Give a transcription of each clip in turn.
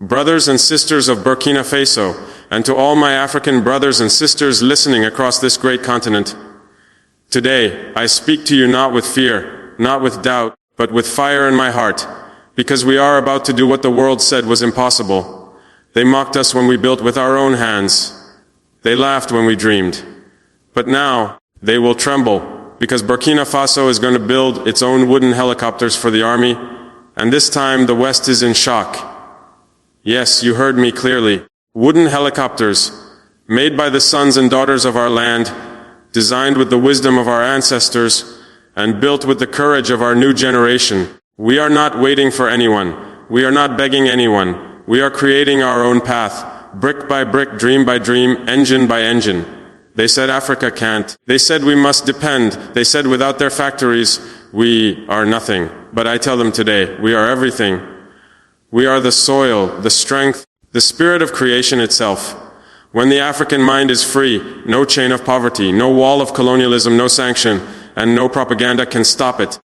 Brothers and sisters of Burkina Faso, and to all my African brothers and sisters listening across this great continent, today, I speak to you not with fear, not with doubt, but with fire in my heart, because we are about to do what the world said was impossible. They mocked us when we built with our own hands. They laughed when we dreamed. But now, they will tremble, because Burkina Faso is going to build its own wooden helicopters for the army, and this time the West is in shock. Yes, you heard me clearly. Wooden helicopters, made by the sons and daughters of our land, designed with the wisdom of our ancestors, and built with the courage of our new generation. We are not waiting for anyone. We are not begging anyone. We are creating our own path, brick by brick, dream by dream, engine by engine. They said Africa can't. They said we must depend. They said without their factories, we are nothing. But I tell them today, we are everything. We are the soil, the strength, the spirit of creation itself. When the African mind is free, no chain of poverty, no wall of colonialism, no sanction, and no propaganda can stop it.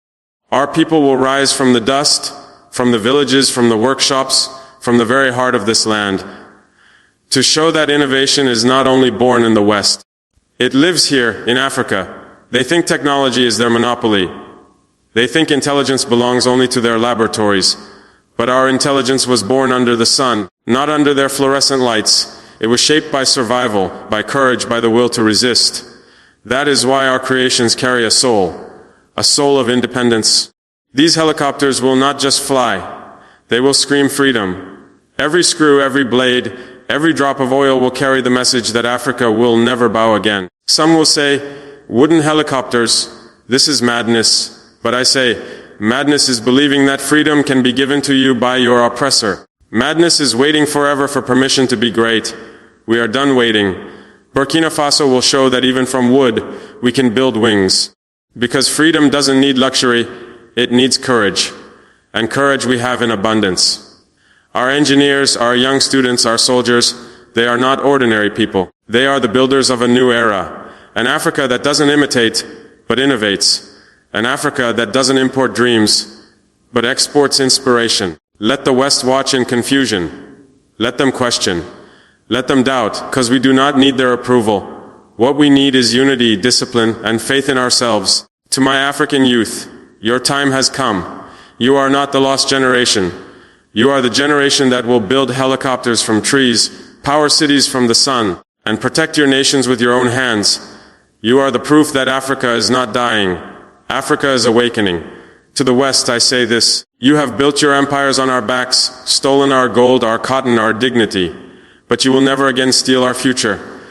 Our people will rise from the dust, from the villages, from the workshops, from the very heart of this land, to show that innovation is not only born in the West. It lives here in Africa. They think technology is their monopoly. They think intelligence belongs only to their laboratories. But our intelligence was born under the sun, not under their fluorescent lights. It was shaped by survival, by courage, by the will to resist. That is why our creations carry a soul of independence. These helicopters will not just fly. They will scream freedom. Every screw, every blade, every drop of oil will carry the message that Africa will never bow again. Some will say, wooden helicopters, this is madness. But I say, madness is believing that freedom can be given to you by your oppressor. Madness is waiting forever for permission to be great. We are done waiting. Burkina Faso will show that even from wood, we can build wings. Because freedom doesn't need luxury, it needs courage. And courage we have in abundance. Our engineers, our young students, our soldiers, they are not ordinary people. They are the builders of a new era. An Africa that doesn't imitate, but innovates. An Africa that doesn't import dreams, but exports inspiration. Let the West watch in confusion. Let them question. Let them doubt, because we do not need their approval. What we need is unity, discipline, and faith in ourselves. To my African youth, your time has come. You are not the lost generation. You are the generation that will build helicopters from trees, power cities from the sun, and protect your nations with your own hands. You are the proof that Africa is not dying. Africa is awakening. To the West I say this, you have built your empires on our backs, stolen our gold, our cotton, our dignity, but you will never again steal our future.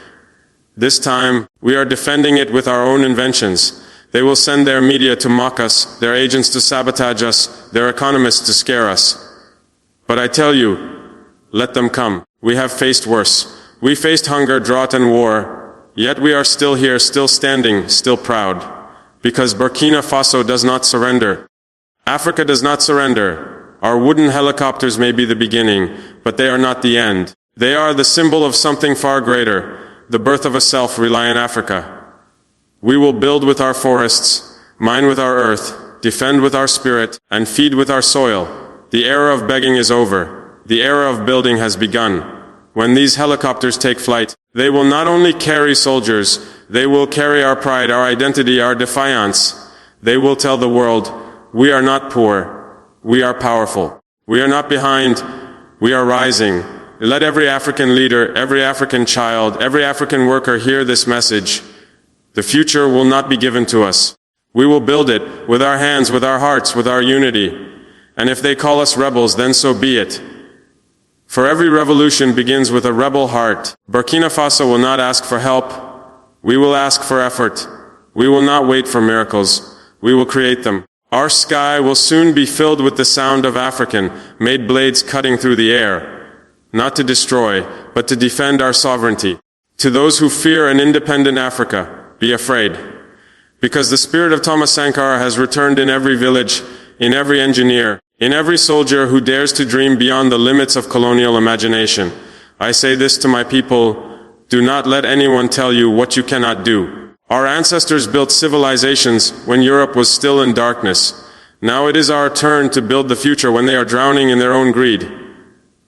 This time, we are defending it with our own inventions. They will send their media to mock us, their agents to sabotage us, their economists to scare us. But I tell you, let them come. We have faced worse. We faced hunger, drought, and war, yet we are still here, still standing, still proud. Because Burkina Faso does not surrender. Africa does not surrender. Our wooden helicopters may be the beginning, but they are not the end. They are the symbol of something far greater, the birth of a self-reliant Africa. We will build with our forests, mine with our earth, defend with our spirit, and feed with our soil. The era of begging is over. The era of building has begun. When these helicopters take flight, they will not only carry soldiers, they will carry our pride, our identity, our defiance. They will tell the world, we are not poor, we are powerful. We are not behind, we are rising. Let every African leader, every African child, every African worker hear this message. The future will not be given to us. We will build it with our hands, with our hearts, with our unity. And if they call us rebels, then so be it. For every revolution begins with a rebel heart. Burkina Faso will not ask for help. We will ask for effort. We will not wait for miracles. We will create them. Our sky will soon be filled with the sound of African-made blades cutting through the air, not to destroy, but to defend our sovereignty. To those who fear an independent Africa, be afraid. Because the spirit of Thomas Sankara has returned in every village, in every engineer, in every soldier who dares to dream beyond the limits of colonial imagination. I say this to my people, do not let anyone tell you what you cannot do. Our ancestors built civilizations when Europe was still in darkness. Now it is our turn to build the future when they are drowning in their own greed.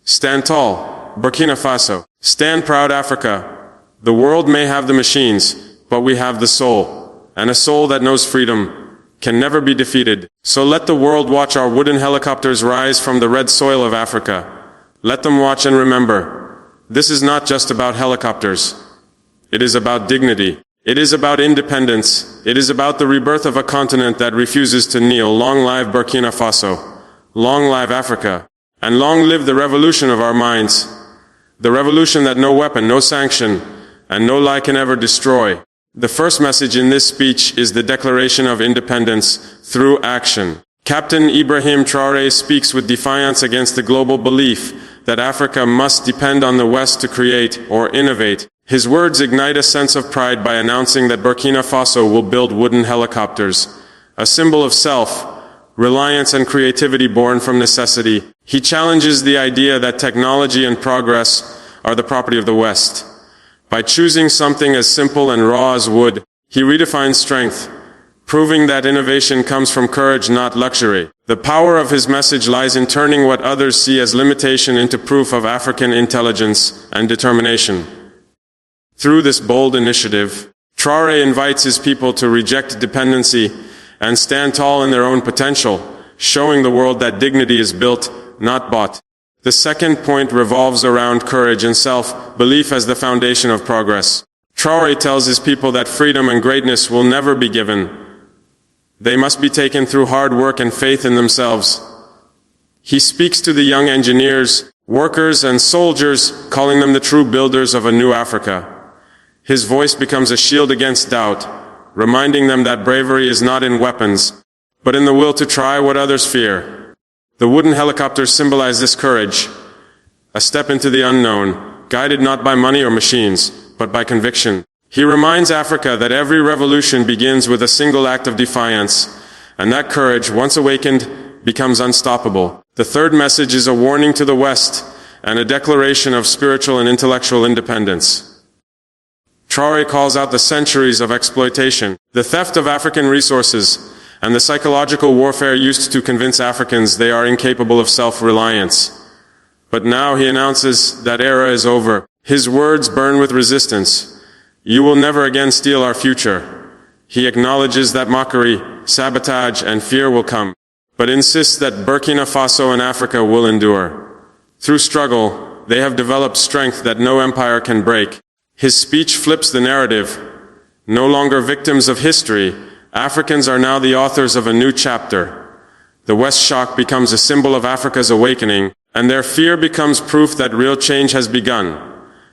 Stand tall, Burkina Faso. Stand proud, Africa. The world may have the machines, but we have the soul, and a soul that knows freedom can never be defeated. So let the world watch our wooden helicopters rise from the red soil of Africa. Let them watch and remember, this is not just about helicopters. It is about dignity. It is about independence. It is about the rebirth of a continent that refuses to kneel. Long live Burkina Faso. Long live Africa. And long live the revolution of our minds. The revolution that no weapon, no sanction, and no lie can ever destroy. The first message in this speech is the declaration of independence through action. Captain Ibrahim Traoré speaks with defiance against the global belief that Africa must depend on the West to create or innovate. His words ignite a sense of pride by announcing that Burkina Faso will build wooden helicopters, a symbol of self-reliance and creativity born from necessity. He challenges the idea that technology and progress are the property of the West. By choosing something as simple and raw as wood, he redefines strength, proving that innovation comes from courage, not luxury. The power of his message lies in turning what others see as limitation into proof of African intelligence and determination. Through this bold initiative, Traore invites his people to reject dependency and stand tall in their own potential, showing the world that dignity is built, not bought. The second point revolves around courage and self-belief as the foundation of progress. Traore tells his people that freedom and greatness will never be given. They must be taken through hard work and faith in themselves. He speaks to the young engineers, workers, and soldiers, calling them the true builders of a new Africa. His voice becomes a shield against doubt, reminding them that bravery is not in weapons, but in the will to try what others fear. The wooden helicopters symbolize this courage, a step into the unknown, guided not by money or machines, but by conviction. He reminds Africa that every revolution begins with a single act of defiance, and that courage, once awakened, becomes unstoppable. The third message is a warning to the West and a declaration of spiritual and intellectual independence. Traore calls out the centuries of exploitation, the theft of African resources, and the psychological warfare used to convince Africans they are incapable of self-reliance. But now he announces that era is over. His words burn with resistance. You will never again steal our future. He acknowledges that mockery, sabotage, and fear will come, but insists that Burkina Faso and Africa will endure. Through struggle, they have developed strength that no empire can break. His speech flips the narrative. No longer victims of history, Africans are now the authors of a new chapter. The West shock becomes a symbol of Africa's awakening, and their fear becomes proof that real change has begun.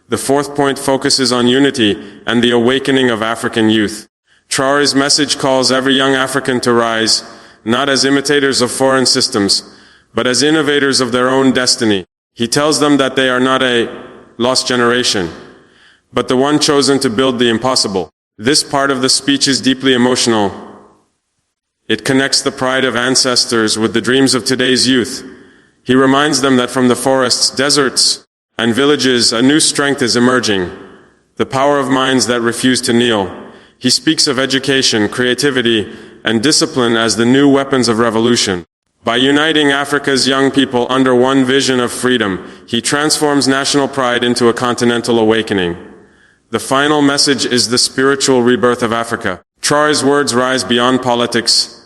The fourth point focuses on unity and the awakening of African youth. Traore's message calls every young African to rise, not as imitators of foreign systems, but as innovators of their own destiny. He tells them that they are not a lost generation, but the one chosen to build the impossible. This part of the speech is deeply emotional. It connects the pride of ancestors with the dreams of today's youth. He reminds them that from the forests, deserts, and villages, a new strength is emerging, the power of minds that refuse to kneel. He speaks of education, creativity, and discipline as the new weapons of revolution. By uniting Africa's young people under one vision of freedom, he transforms national pride into a continental awakening. The final message is the spiritual rebirth of Africa. Traore's words rise beyond politics.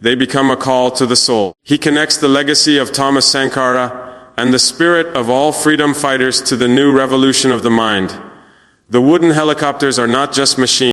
They become a call to the soul. He connects the legacy of Thomas Sankara and the spirit of all freedom fighters to the new revolution of the mind. The wooden helicopters are not just machines.